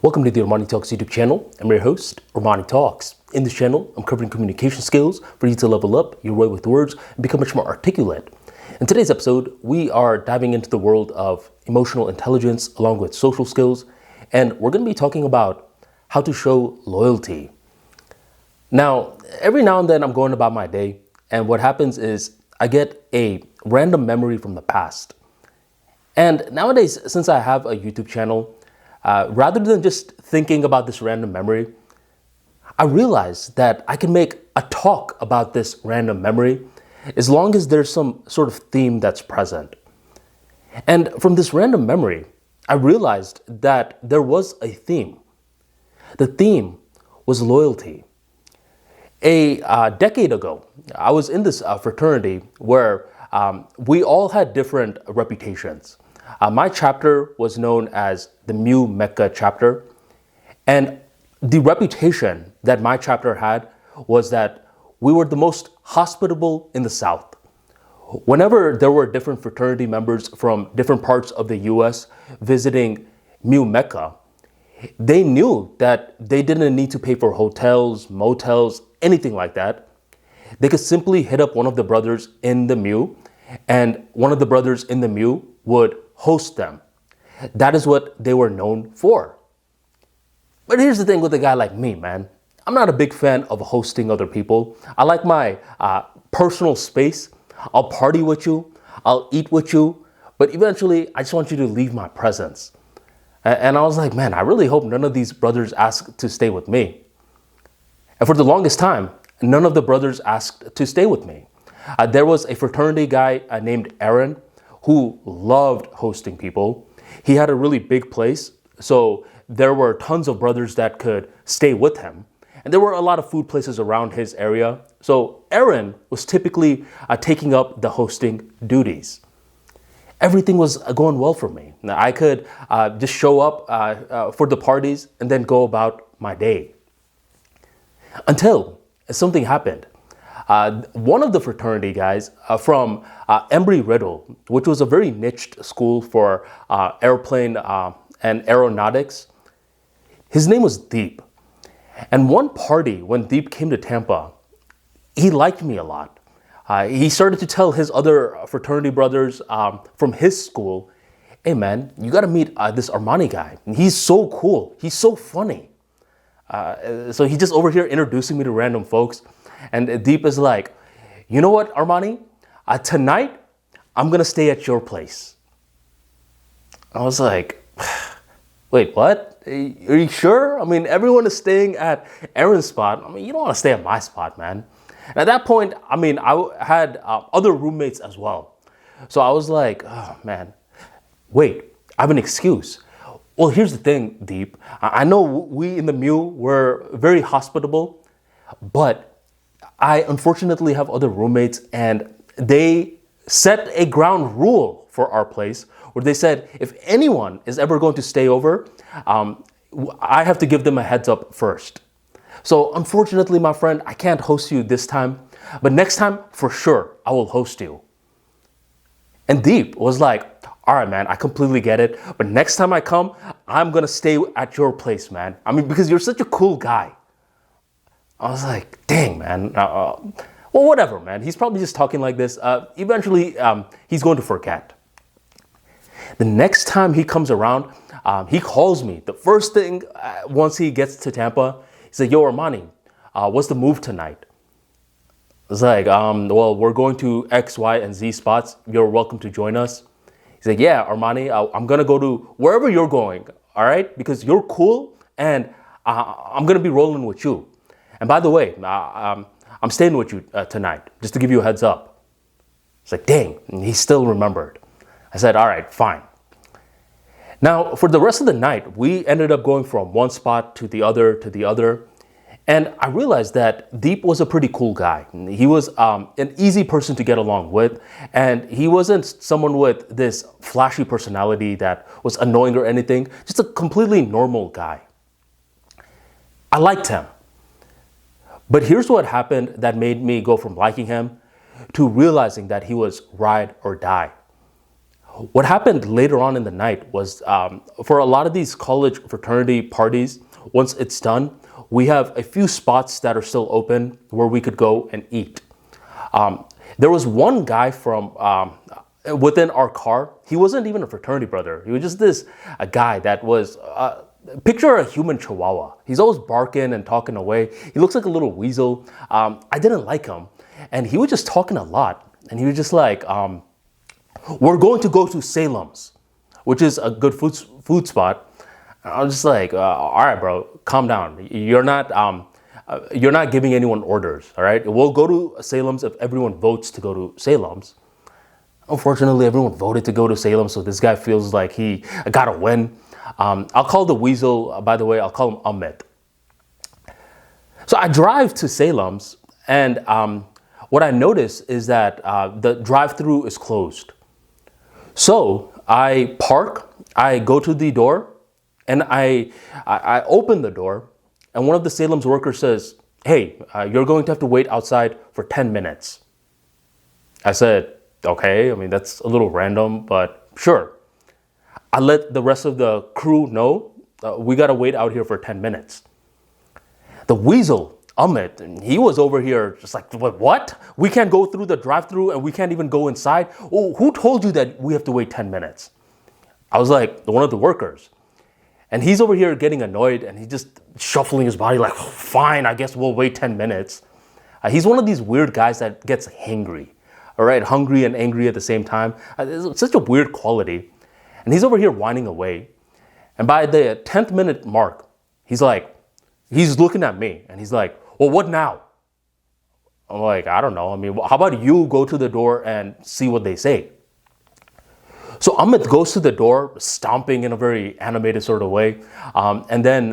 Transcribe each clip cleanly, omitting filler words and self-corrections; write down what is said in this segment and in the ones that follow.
Welcome to the ArmaniTalks YouTube channel. I'm your host, ArmaniTalks. In this channel, I'm covering communication skills for you to level up your way with words and become much more articulate. In today's episode, we are diving into the world of emotional intelligence along with social skills, and we're going to be talking about how to show loyalty. Now, every now and then I'm going about my day, and what happens is I get a random memory from the past. And nowadays, since I have a YouTube channel, rather than just thinking about this random memory, I realized that I can make a talk about this random memory as long as there's some sort of theme that's present. And from this random memory, I realized that there was a theme. The theme was loyalty. A decade ago, I was in this fraternity where we all had different reputations. My chapter was known as the Mu Mecca chapter, and the reputation that my chapter had was that we were the most hospitable in the South. Whenever there were different fraternity members from different parts of the US visiting Mu Mecca, they knew that they didn't need to pay for hotels, motels, anything like that. They could simply hit up one of the brothers in the Mu, and one of the brothers in the Mu would host them. That is what they were known for. But here's the thing with a guy like me, man. I'm not a big fan of hosting other people. I like my personal space. I'll party with you. I'll eat with you. But eventually, I just want you to leave my presence. And I was like, man, I really hope none of these brothers ask to stay with me. And for the longest time, none of the brothers asked to stay with me. There was a fraternity guy named Aaron who loved hosting people. He had a really big place, so there were tons of brothers that could stay with him. And there were a lot of food places around his area. So Aaron was typically taking up the hosting duties. Everything was going well for me. I could just show up for the parties and then go about my day. Until something happened. One of the fraternity guys from Embry-Riddle, which was a very niched school for airplane and aeronautics, his name was Deep. And one party, when Deep came to Tampa, he liked me a lot. He started to tell his other fraternity brothers from his school, hey man, you got to meet this Armani guy. He's so cool. He's so funny. So he's just over here introducing me to random folks. And Deep is like, you know what, Armani? Tonight, I'm going to stay at your place. I was like, wait, what? Are you sure? I mean, everyone is staying at Aaron's spot. I mean, you don't want to stay at my spot, man. And at that point, I mean, I had other roommates as well. So I was like, oh, man, wait, I have an excuse. Well, here's the thing, Deep. I know we in the Mu were very hospitable, but I unfortunately have other roommates, and they set a ground rule for our place where they said if anyone is ever going to stay over, I have to give them a heads up first. So unfortunately, my friend, I can't host you this time, but next time, for sure, I will host you. And Deep was like, all right, man, I completely get it, but next time I come, I'm going to stay at your place, man. I mean, because you're such a cool guy. I was like, dang, man. Well, whatever, man. He's probably just talking like this. Eventually, he's going to forget. The next time he comes around, he calls me. The first thing, once he gets to Tampa, he's like, yo, Armani, what's the move tonight? It's like, well, we're going to X, Y, and Z spots. You're welcome to join us. He's like, yeah, Armani, I'm going to go to wherever you're going, all right? Because you're cool, and I'm going to be rolling with you. And by the way, I'm staying with you tonight, just to give you a heads up. It's like, dang, and he still remembered. I said, all right, fine. Now, for the rest of the night, we ended up going from one spot to the other. And I realized that Deep was a pretty cool guy. He was an easy person to get along with. And he wasn't someone with this flashy personality that was annoying or anything, just a completely normal guy. I liked him. But here's what happened that made me go from liking him to realizing that he was ride or die. What happened later on in the night was for a lot of these college fraternity parties, once it's done, we have a few spots that are still open where we could go and eat. There was one guy from within our car. He wasn't even a fraternity brother. He was just a guy that was, picture a human chihuahua. He's always barking and talking away. He looks like a little weasel. I didn't like him. And he was just talking a lot. And he was just like, we're going to go to Salem's, which is a good food spot. And I was just like, all right, bro, calm down. You're not giving anyone orders, all right? We'll go to Salem's if everyone votes to go to Salem's. Unfortunately, everyone voted to go to Salem, so this guy feels like he got a win. I'll call the weasel, by the way, I'll call him Amit. So I drive to Salem's, and what I notice is that the drive-through is closed. So I park, I go to the door, and I open the door, and one of the Salem's workers says, hey, you're going to have to wait outside for 10 minutes. I said, okay, I mean, that's a little random, but sure. I let the rest of the crew know we got to wait out here for 10 minutes. The weasel, Amit, he was over here just like, what? We can't go through the drive-thru and we can't even go inside? Oh, who told you that we have to wait 10 minutes? I was like, one of the workers. And he's over here getting annoyed and he's just shuffling his body like, fine, I guess we'll wait 10 minutes. He's one of these weird guys that gets hangry. All right, hungry and angry at the same time. It's such a weird quality. And he's over here whining away. And by the 10th minute mark, he's looking at me and he's like, well, what now? I'm like, I don't know. I mean, how about you go to the door and see what they say? So Amit goes to the door, stomping in a very animated sort of way. And then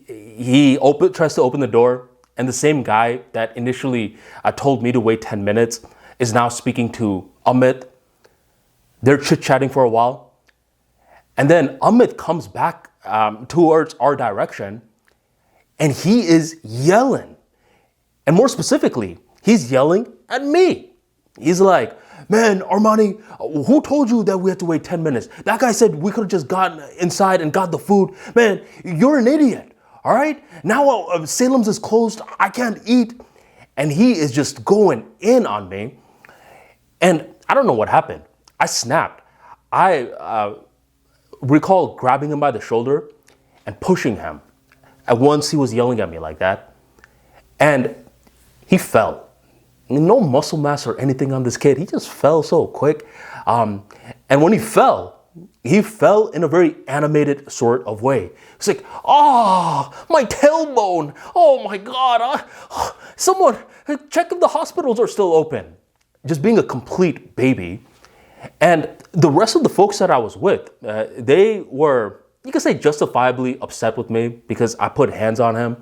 he tries to open the door. And the same guy that initially told me to wait 10 minutes is now speaking to Amit. They're chit-chatting for a while. And then Amit comes back towards our direction and he is yelling. And more specifically, he's yelling at me. He's like, man, Armani, who told you that we had to wait 10 minutes? That guy said we could have just gotten inside and got the food. Man, you're an idiot, all right? Now Salem's is closed, I can't eat. And he is just going in on me. And I don't know what happened. I snapped. I recall grabbing him by the shoulder and pushing him. At once he was yelling at me like that. And he fell. No muscle mass or anything on this kid. He just fell so quick. And when he fell in a very animated sort of way. It's like, my tailbone. Oh my God. Someone check if the hospitals are still open. Just being a complete baby. And the rest of the folks that I was with, they were, you could say, justifiably upset with me because I put hands on him.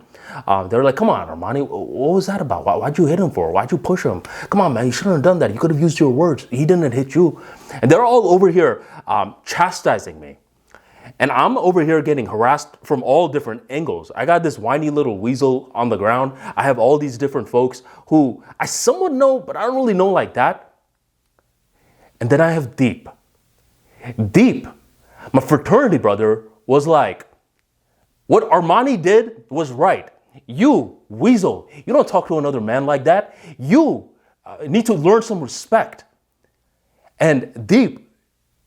They were like, come on, Armani, what was that about? Why'd you hit him for? Why'd you push him? Come on, man, you shouldn't have done that. You could have used your words. He didn't hit you. And they're all over here chastising me. And I'm over here getting harassed from all different angles. I got this whiny little weasel on the ground. I have all these different folks who I somewhat know, but I don't really know like that. And then I have Deep. Deep, my fraternity brother, was like, what Armani did was right. You, weasel, you don't talk to another man like that. You need to learn some respect. And Deep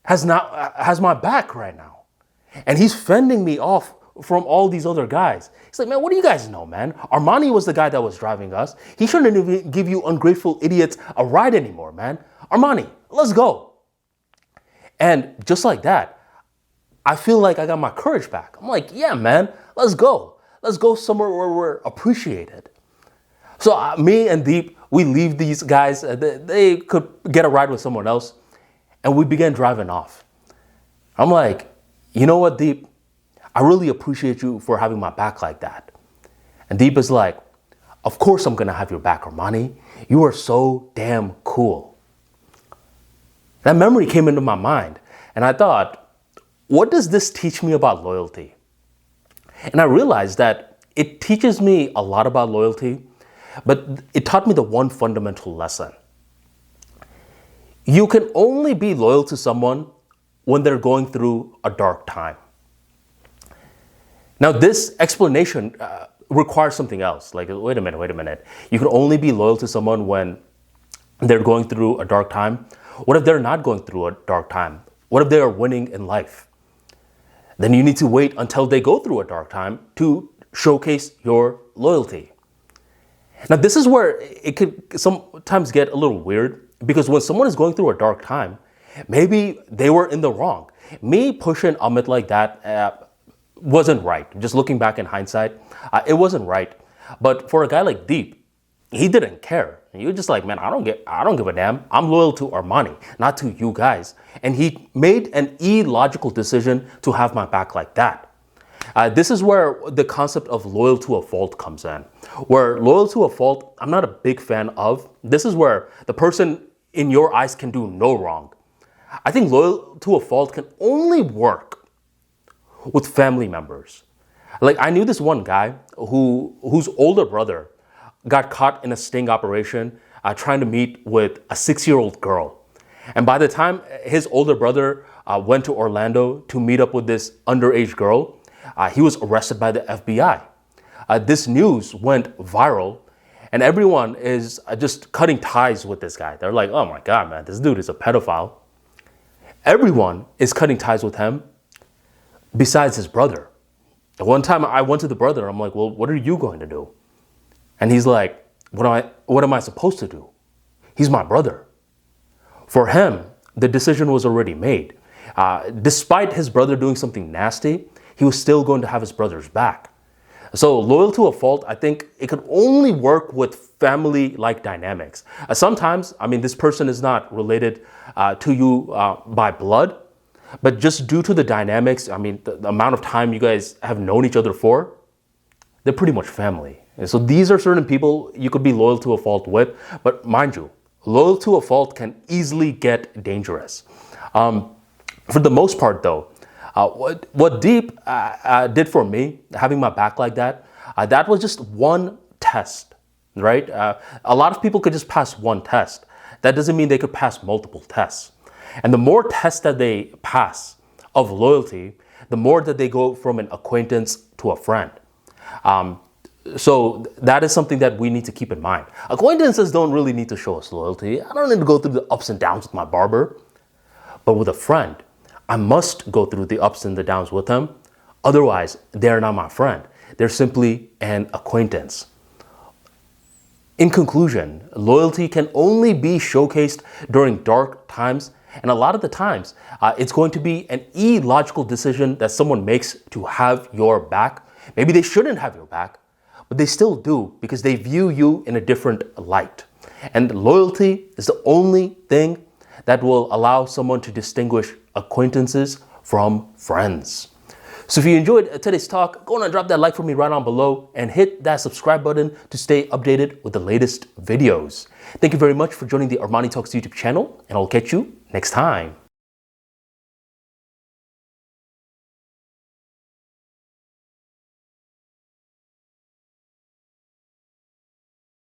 has my back right now. And he's fending me off from all these other guys. He's like, man, what do you guys know, man? Armani was the guy that was driving us. He shouldn't even give you ungrateful idiots a ride anymore, man. Armani, let's go. And just like that, I feel like I got my courage back. I'm like, yeah, man, let's go. Let's go somewhere where we're appreciated. So me and Deep, we leave these guys. They could get a ride with someone else. And we began driving off. I'm like, you know what, Deep? I really appreciate you for having my back like that. And Deep is like, of course I'm going to have your back, Armani. You are so damn cool. That memory came into my mind. And I thought, what does this teach me about loyalty? And I realized that it teaches me a lot about loyalty, but it taught me the one fundamental lesson. You can only be loyal to someone when they're going through a dark time. Now, this explanation requires something else. Like, wait a minute. You can only be loyal to someone when they're going through a dark time. What if they're not going through a dark time? What if they are winning in life? Then you need to wait until they go through a dark time to showcase your loyalty. Now, this is where it could sometimes get a little weird, because when someone is going through a dark time, maybe they were in the wrong. Me pushing Amit like that wasn't right. Just looking back in hindsight, it wasn't right. But for a guy like Deep, he didn't care. You're just like, man, I don't give a damn. I'm loyal to Armani, not to you guys. And he made an illogical decision to have my back like that. This is where the concept of loyal to a fault comes in. Where loyal to a fault, I'm not a big fan of. This is where the person in your eyes can do no wrong. I think loyal to a fault can only work with family members. Like, I knew this one guy whose older brother got caught in a sting operation trying to meet with a 6-year-old girl. And by the time his older brother went to Orlando to meet up with this underage girl, he was arrested by the FBI. This news went viral, and everyone is just cutting ties with this guy. They're like, oh my God, man, this dude is a pedophile. Everyone is cutting ties with him besides his brother. One time I went to the brother, I'm like, well, what are you going to do? And he's like, what am I supposed to do? He's my brother. For him, the decision was already made. Despite his brother doing something nasty, he was still going to have his brother's back. So loyal to a fault, I think it could only work with family-like dynamics. Sometimes, I mean, this person is not related to you by blood, but just due to the dynamics, I mean, the amount of time you guys have known each other for, they're pretty much family. And so these are certain people you could be loyal to a fault with, but mind you, loyal to a fault can easily get dangerous. For the most part though, what Deep did for me, having my back like that, that was just one test, right? A lot of people could just pass one test. That doesn't mean they could pass multiple tests. And the more tests that they pass of loyalty, the more that they go from an acquaintance to a friend. So that is something that we need to keep in mind. Acquaintances don't really need to show us loyalty. I don't need to go through the ups and downs with my barber. But with a friend, I must go through the ups and the downs with them. Otherwise, they're not my friend. They're simply an acquaintance. In conclusion, loyalty can only be showcased during dark times. And a lot of the times, it's going to be an illogical decision that someone makes to have your back. Maybe they shouldn't have your back, but they still do because they view you in a different light. And loyalty is the only thing that will allow someone to distinguish acquaintances from friends. So if you enjoyed today's talk, go on and drop that like for me right on below and hit that subscribe button to stay updated with the latest videos. Thank you very much for joining the ArmaniTalks YouTube channel, and I'll catch you next time.